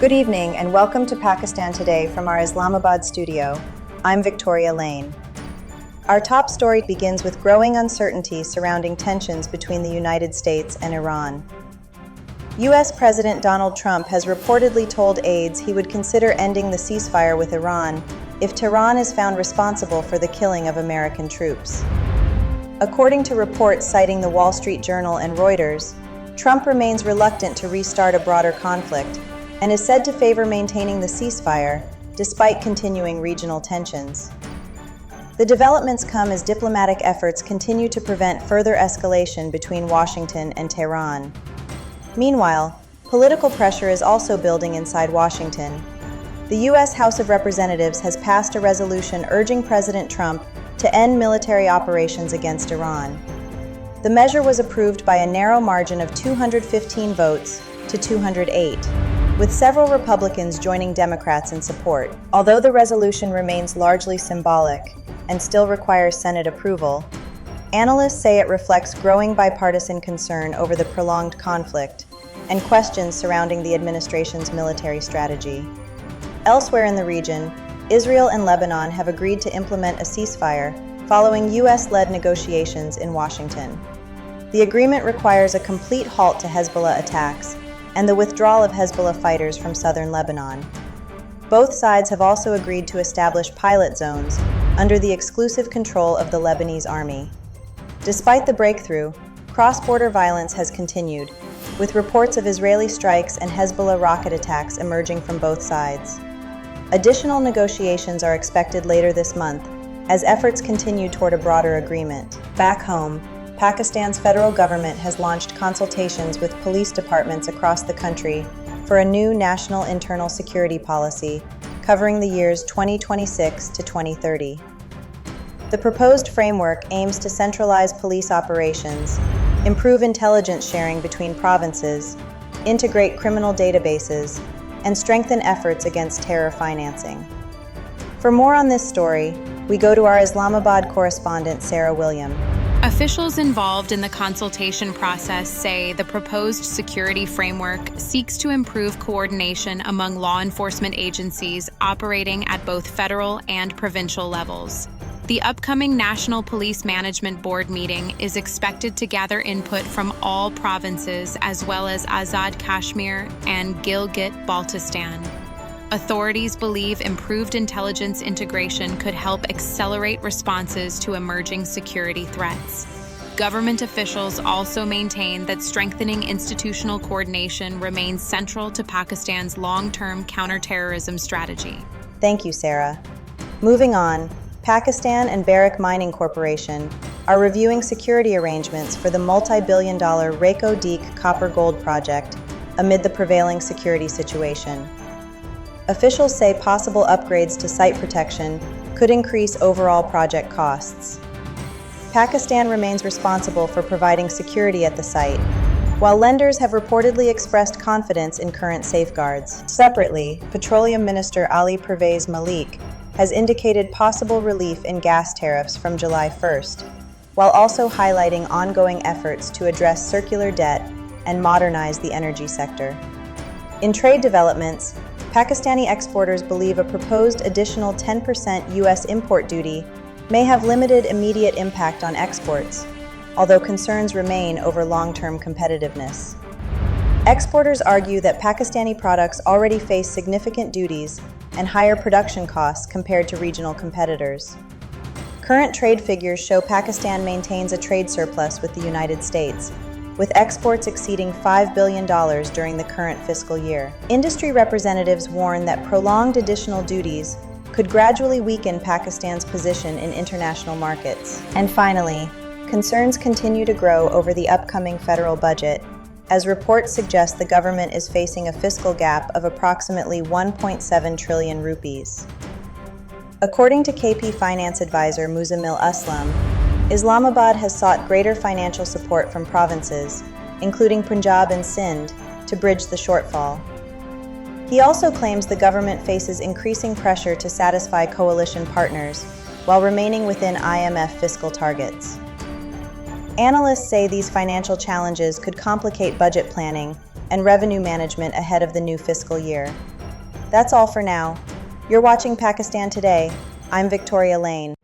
Good evening and welcome to Pakistan Today from our Islamabad studio. I'm Victoria Lane. Our top story begins with growing uncertainty surrounding tensions between the United States and Iran. U.S. President Donald Trump has reportedly told aides he would consider ending the ceasefire with Iran if Tehran is found responsible for the killing of American troops. According to reports citing the Wall Street Journal and Reuters, Trump remains reluctant to restart a broader conflict and is said to favor maintaining the ceasefire despite continuing regional tensions. The developments come as diplomatic efforts continue to prevent further escalation between Washington and Tehran. Meanwhile, political pressure is also building inside Washington. The U.S. House of Representatives has passed a resolution urging President Trump to end military operations against Iran. The measure was approved by a narrow margin of 215 votes to 208. With several Republicans joining Democrats in support. Although the resolution remains largely symbolic and still requires Senate approval, analysts say it reflects growing bipartisan concern over the prolonged conflict and questions surrounding the administration's military strategy. Elsewhere in the region, Israel and Lebanon have agreed to implement a ceasefire following U.S.-led negotiations in Washington. The agreement requires a complete halt to Hezbollah attacks and the withdrawal of Hezbollah fighters from southern Lebanon. Both sides have also agreed to establish pilot zones under the exclusive control of the Lebanese army. Despite the breakthrough, cross-border violence has continued, with reports of Israeli strikes and Hezbollah rocket attacks emerging from both sides. Additional negotiations are expected later this month as efforts continue toward a broader agreement. Back home, Pakistan's federal government has launched consultations with police departments across the country for a new national internal security policy covering the years 2026 to 2030. The proposed framework aims to centralize police operations, improve intelligence sharing between provinces, integrate criminal databases, and strengthen efforts against terror financing. For more on this story, we go to our Islamabad correspondent Sarah William. Officials involved in the consultation process say the proposed security framework seeks to improve coordination among law enforcement agencies operating at both federal and provincial levels. The upcoming National Police Management Board meeting is expected to gather input from all provinces as well as Azad Kashmir and Gilgit-Baltistan. Authorities believe improved intelligence integration could help accelerate responses to emerging security threats. Government officials also maintain that strengthening institutional coordination remains central to Pakistan's long-term counterterrorism strategy. Thank you, Sarah. Moving on, Pakistan and Barrick Mining Corporation are reviewing security arrangements for the multi-billion-dollar Reko Diq copper-gold project amid the prevailing security situation. Officials say possible upgrades to site protection could increase overall project costs. Pakistan remains responsible for providing security at the site, while lenders have reportedly expressed confidence in current safeguards. Separately, Petroleum Minister Ali Pervez Malik has indicated possible relief in gas tariffs from July 1st, while also highlighting ongoing efforts to address circular debt and modernize the energy sector. In trade developments, Pakistani exporters believe a proposed additional 10% U.S. import duty may have limited immediate impact on exports, although concerns remain over long-term competitiveness. Exporters argue that Pakistani products already face significant duties and higher production costs compared to regional competitors. Current trade figures show Pakistan maintains a trade surplus with the United States, with exports exceeding $5 billion during the current fiscal year. Industry representatives warn that prolonged additional duties could gradually weaken Pakistan's position in international markets. And finally, concerns continue to grow over the upcoming federal budget, as reports suggest the government is facing a fiscal gap of approximately 1.7 trillion rupees. According to KP finance advisor Muzammil Aslam, Islamabad has sought greater financial support from provinces, including Punjab and Sindh, to bridge the shortfall. He also claims the government faces increasing pressure to satisfy coalition partners while remaining within IMF fiscal targets. Analysts say these financial challenges could complicate budget planning and revenue management ahead of the new fiscal year. That's all for now. You're watching Pakistan Today. I'm Victoria Lane.